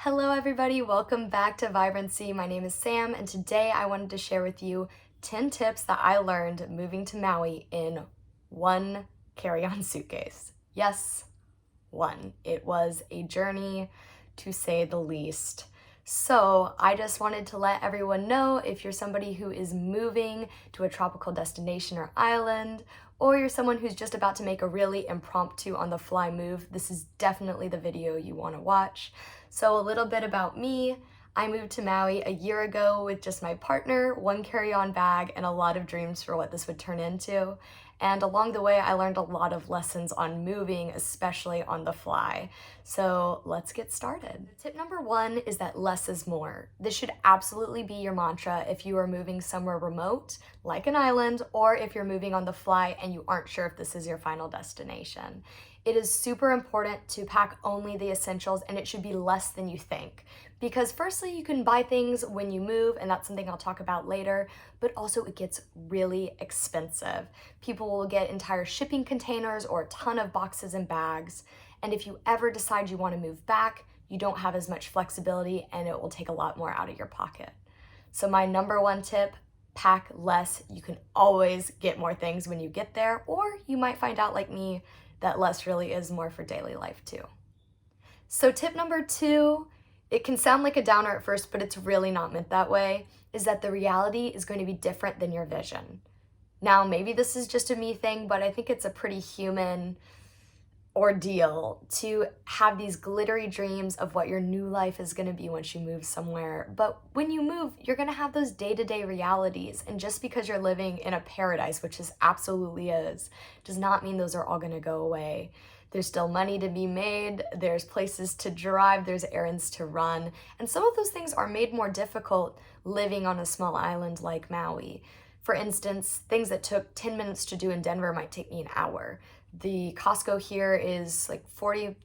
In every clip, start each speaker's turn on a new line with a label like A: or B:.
A: Hello everybody, welcome back to VibranSea. My name is Sam and today I wanted to share with you 10 tips that I learned moving to Maui in one carry-on suitcase. Yes, one. It was a journey to say the least. So I just wanted to let everyone know if you're somebody who is moving to a tropical destination or island, or you're someone who's just about to make a really impromptu on the fly move, this is definitely the video you want to watch. So a little bit about me. I moved to Maui a year ago with just my partner, one carry-on bag, and a lot of dreams for what this would turn into. And along the way, I learned a lot of lessons on moving, especially on the fly. So let's get started. Tip number one is that less is more. This should absolutely be your mantra if you are moving somewhere remote, like an island, or if you're moving on the fly and you aren't sure if this is your final destination. It is super important to pack only the essentials, and it should be less than you think. Because firstly, you can buy things when you move, and that's something I'll talk about later, but also it gets really expensive. People will get entire shipping containers or a ton of boxes and bags, and if you ever decide you want to move back, you don't have as much flexibility and it will take a lot more out of your pocket. So my number one tip, pack less. You can always get more things when you get there, or you might find out, like me, that less really is more for daily life too. So tip number two, it can sound like a downer at first, but it's really not meant that way, is that the reality is going to be different than your vision. Now, maybe this is just a me thing, but I think it's a pretty human ordeal to have these glittery dreams of what your new life is going to be once you move somewhere. But when you move, you're going to have those day-to-day realities. And just because you're living in a paradise, which this absolutely is, does not mean those are all going to go away. There's still money to be made, there's places to drive, there's errands to run, and some of those things are made more difficult living on a small island like Maui. For instance, things that took 10 minutes to do in Denver might take me an hour. The Costco here is like 40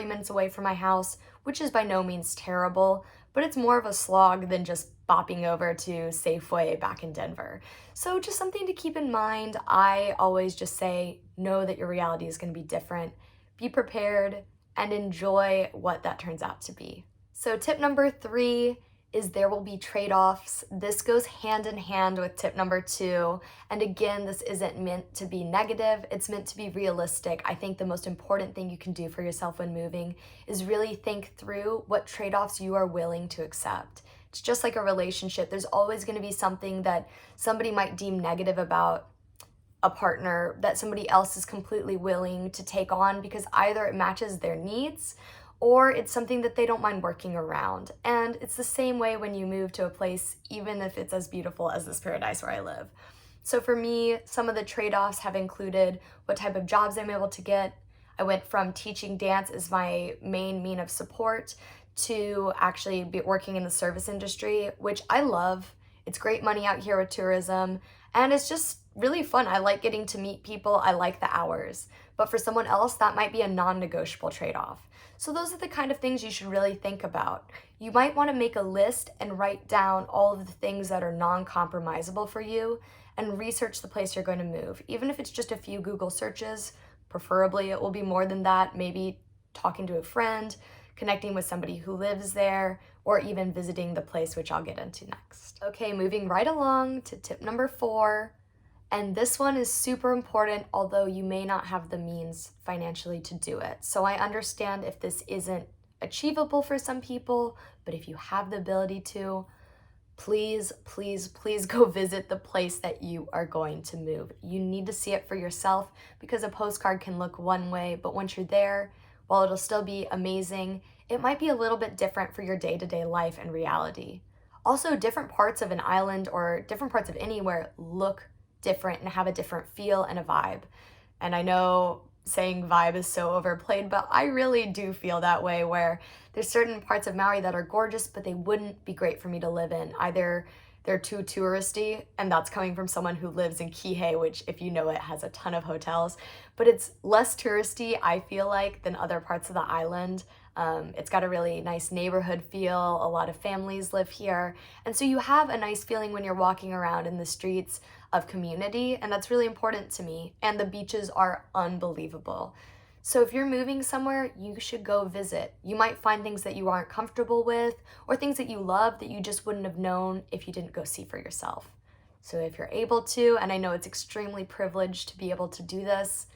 A: minutes away from my house, which is by no means terrible, but it's more of a slog than just bopping over to Safeway back in Denver. So just something to keep in mind. I always just say, know that your reality is going to be different. Be prepared and enjoy what that turns out to be. So tip number three is there will be trade-offs. This goes hand in hand with tip number two. And again, this isn't meant to be negative, it's meant to be realistic. I think the most important thing you can do for yourself when moving is really think through what trade-offs you are willing to accept. It's just like a relationship. There's always going to be something that somebody might deem negative about a partner that somebody else is completely willing to take on because either it matches their needs or it's something that they don't mind working around. And it's the same way when you move to a place, even if it's as beautiful as this paradise where I live. So for me, some of the trade-offs have included what type of jobs I'm able to get. I went from teaching dance as my main mean of support to actually be working in the service industry, which I love. It's great money out here with tourism, and it's just really fun. I like getting to meet people. I like the hours. But for someone else, that might be a non-negotiable trade-off. So those are the kind of things you should really think about. You might want to make a list and write down all of the things that are non-compromisable for you and research the place you're going to move. Even if it's just a few Google searches, preferably it will be more than that, maybe talking to a friend, connecting with somebody who lives there, or even visiting the place, which I'll get into next. Okay, moving right along to tip number four. And this one is super important, although you may not have the means financially to do it. So I understand if this isn't achievable for some people, but if you have the ability to, please, please, please go visit the place that you are going to move. You need to see it for yourself because a postcard can look one way, but once you're there, while it'll still be amazing, it might be a little bit different for your day-to-day life and reality. Also, different parts of an island or different parts of anywhere look different and have a different feel and a vibe. And I know saying vibe is so overplayed, but I really do feel that way, where there's certain parts of Maui that are gorgeous, but they wouldn't be great for me to live in. Either they're too touristy, and that's coming from someone who lives in Kihei, which, if you know it, has a ton of hotels, but it's less touristy, I feel like, than other parts of the island. It's got a really nice neighborhood feel, a lot of families live here, and so you have a nice feeling when you're walking around in the streets of community, and that's really important to me, and the beaches are unbelievable. So if you're moving somewhere, you should go visit. You might find things that you aren't comfortable with or things that you love that you just wouldn't have known if you didn't go see for yourself. So if you're able to, and I know it's extremely privileged to be able to do this,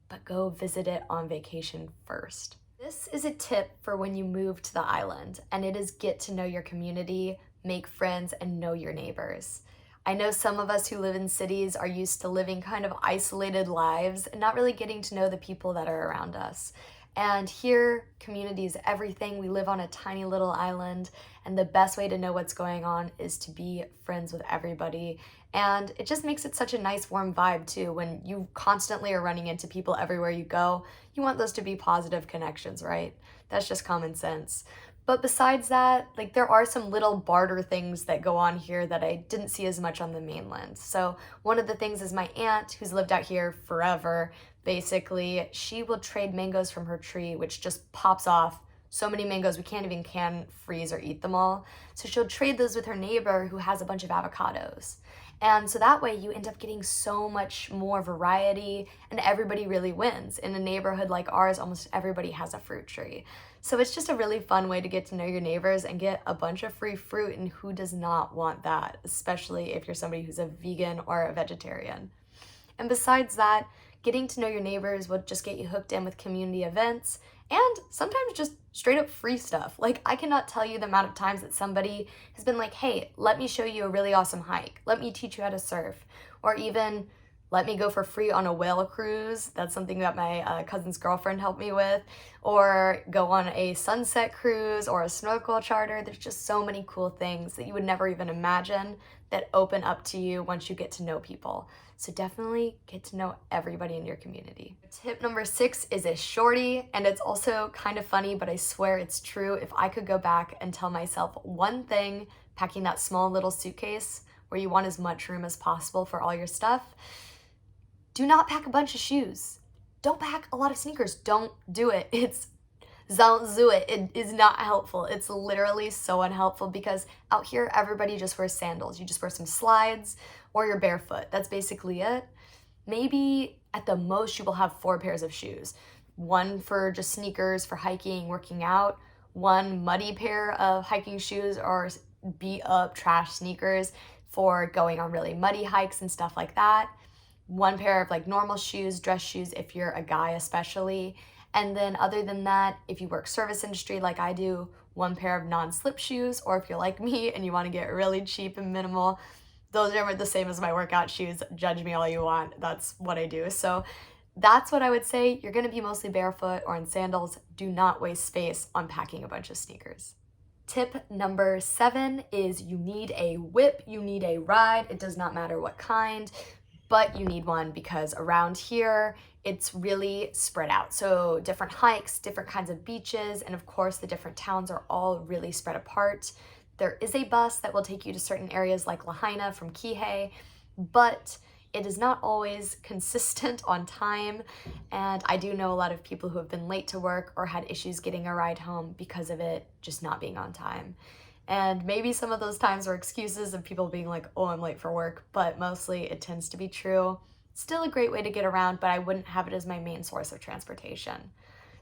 A: but go visit it on vacation first. This is a tip for when you move to the island, and it is get to know your community, make friends, and know your neighbors. I know some of us who live in cities are used to living kind of isolated lives and not really getting to know the people that are around us. And here, community is everything. We live on a tiny little island, and the best way to know what's going on is to be friends with everybody. And it just makes it such a nice, warm vibe, too. When you constantly are running into people everywhere you go, you want those to be positive connections, right? That's just common sense. But besides that, like there are some little barter things that go on here that I didn't see as much on the mainland. So one of the things is my aunt, who's lived out here forever, basically, she will trade mangoes from her tree, which just pops off so many mangoes we can't even can freeze or eat them all. So she'll trade those with her neighbor who has a bunch of avocados. And so that way you end up getting so much more variety and everybody really wins. In a neighborhood like ours, almost everybody has a fruit tree. So it's just a really fun way to get to know your neighbors and get a bunch of free fruit, and who does not want that, especially if you're somebody who's a vegan or a vegetarian. And besides that, getting to know your neighbors will just get you hooked in with community events and sometimes just straight up free stuff. Like, I cannot tell you the amount of times that somebody has been like, hey, let me show you a really awesome hike. Let me teach you how to surf. Or even, let me go for free on a whale cruise. That's something that my cousin's girlfriend helped me with. Or go on a sunset cruise or a snorkel charter. There's just so many cool things that you would never even imagine that open up to you once you get to know people. So definitely get to know everybody in your community. Tip number 6 is a shorty, and it's also kind of funny, but I swear it's true. If I could go back and tell myself one thing, packing that small little suitcase where you want as much room as possible for all your stuff, do not pack a bunch of shoes. Don't pack a lot of sneakers. Don't do it. Don't do it. It is not helpful. It's literally so unhelpful because out here, everybody just wears sandals. You just wear some slides or you're barefoot. That's basically it. Maybe at the most you will have 4 pairs of shoes. One for just sneakers for hiking, working out, one muddy pair of hiking shoes or beat up trash sneakers for going on really muddy hikes and stuff like that. One pair of like normal shoes, dress shoes if you're a guy especially. And then other than that, if you work service industry like I do, one pair of non-slip shoes, or if you're like me and you want to get really cheap and minimal, those are the same as my workout shoes. Judge me all you want. That's what I do. So that's what I would say. You're going to be mostly barefoot or in sandals. Do not waste space on packing a bunch of sneakers. Tip number 7 is you need a whip. You need a ride. It does not matter what kind, but you need one because around here, it's really spread out. So different hikes, different kinds of beaches, and of course the different towns are all really spread apart. There is a bus that will take you to certain areas like Lahaina from Kihei, but it is not always consistent on time. And I do know a lot of people who have been late to work or had issues getting a ride home because of it just not being on time. And maybe some of those times are excuses of people being like, oh, I'm late for work, but mostly it tends to be true. Still a great way to get around, but I wouldn't have it as my main source of transportation.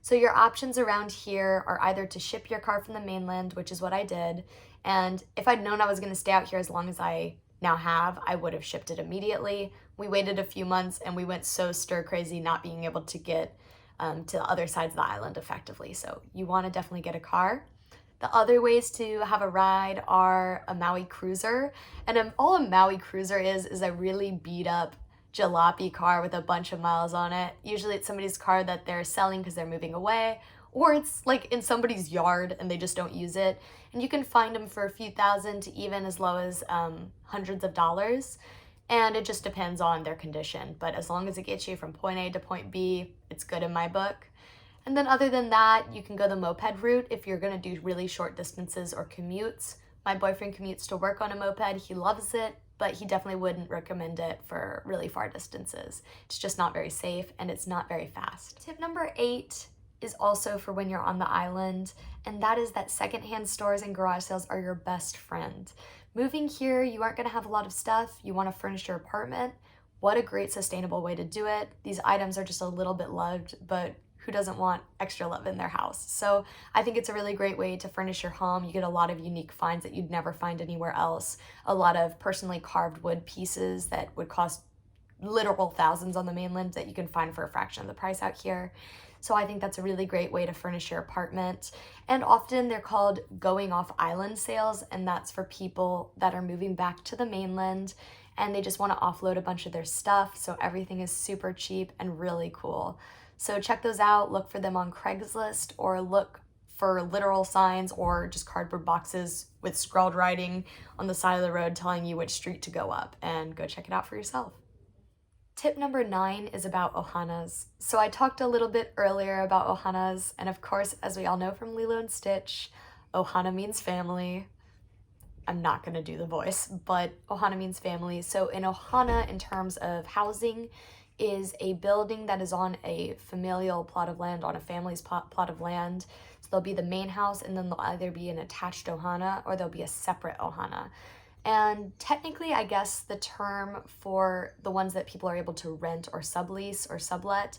A: So your options around here are either to ship your car from the mainland, which is what I did, and if I'd known I was going to stay out here as long as I now have, I would have shipped it immediately. We waited a few months and we went so stir crazy not being able to get to the other sides of the island effectively. So you want to definitely get a car. The other ways to have a ride are a Maui cruiser, and all a Maui cruiser is a really beat up jalopy car with a bunch of miles on it. Usually it's somebody's car that they're selling because they're moving away, or it's like in somebody's yard and they just don't use it. And you can find them for a few thousand to even as low as hundreds of dollars. And it just depends on their condition. But as long as it gets you from point A to point B, it's good in my book. And then other than that, you can go the moped route if you're gonna do really short distances or commutes. My boyfriend commutes to work on a moped. He loves it, but he definitely wouldn't recommend it for really far distances. It's just not very safe and it's not very fast. Tip number 8 is also for when you're on the island, and that is that secondhand stores and garage sales are your best friend. Moving here, you aren't gonna have a lot of stuff. You wanna furnish your apartment. What a great sustainable way to do it. These items are just a little bit loved, but who doesn't want extra love in their house? So I think it's a really great way to furnish your home. You get a lot of unique finds that you'd never find anywhere else. A lot of personally carved wood pieces that would cost literal thousands on the mainland that you can find for a fraction of the price out here. So I think that's a really great way to furnish your apartment. And often they're called going off island sales, and that's for people that are moving back to the mainland and they just want to offload a bunch of their stuff. So everything is super cheap and really cool. So check those out, look for them on Craigslist, or look for literal signs or just cardboard boxes with scrawled writing on the side of the road telling you which street to go up, and go check it out for yourself. Tip number 9 is about Ohanas. So I talked a little bit earlier about Ohanas, and of course, as we all know from Lilo and Stitch, Ohana means family. I'm not gonna do the voice, but Ohana means family. So an Ohana, in terms of housing, is a building that is on a familial plot of land, on a family's plot of land. So there'll be the main house, and then there'll either be an attached Ohana or there'll be a separate Ohana. And technically, I guess the term for the ones that people are able to rent or sublease or sublet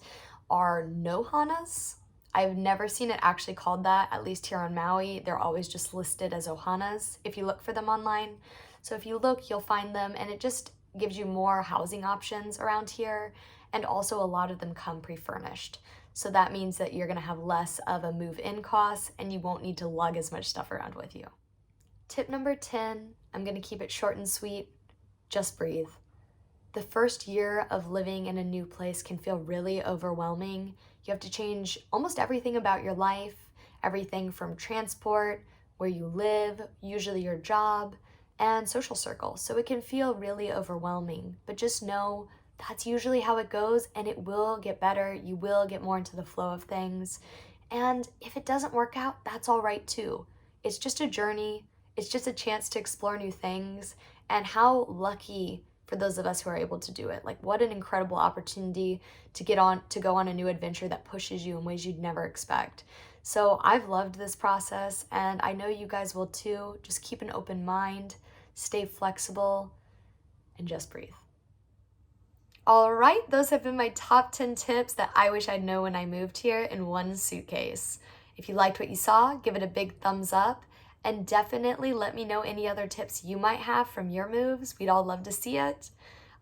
A: are nohanas. I've never seen it actually called that, at least here on Maui. They're always just listed as Ohanas if you look for them online. So if you look, you'll find them, and it just gives you more housing options around here. And also a lot of them come pre-furnished. So that means that you're gonna have less of a move-in cost and you won't need to lug as much stuff around with you. Tip number 10, I'm gonna keep it short and sweet, just breathe. The first year of living in a new place can feel really overwhelming. You have to change almost everything about your life, everything from transport, where you live, usually your job, and social circle. So it can feel really overwhelming, but just know that's usually how it goes, and it will get better. You will get more into the flow of things. And if it doesn't work out, that's all right too. It's just a journey. It's just a chance to explore new things, and how lucky for those of us who are able to do it. Like, what an incredible opportunity to go on a new adventure that pushes you in ways you'd never expect. So I've loved this process, and I know you guys will too. Just keep an open mind, stay flexible, and just breathe. All right, those have been my top 10 tips that I wish I'd known when I moved here in one suitcase. If you liked what you saw, give it a big thumbs up. And definitely let me know any other tips you might have from your moves. We'd all love to see it.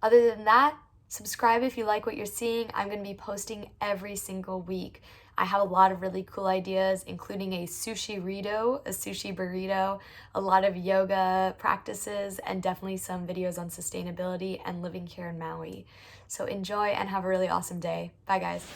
A: Other than that, subscribe if you like what you're seeing. I'm going to be posting every single week. I have a lot of really cool ideas, including a sushi burrito, a lot of yoga practices, and definitely some videos on sustainability and living here in Maui. So enjoy and have a really awesome day. Bye, guys.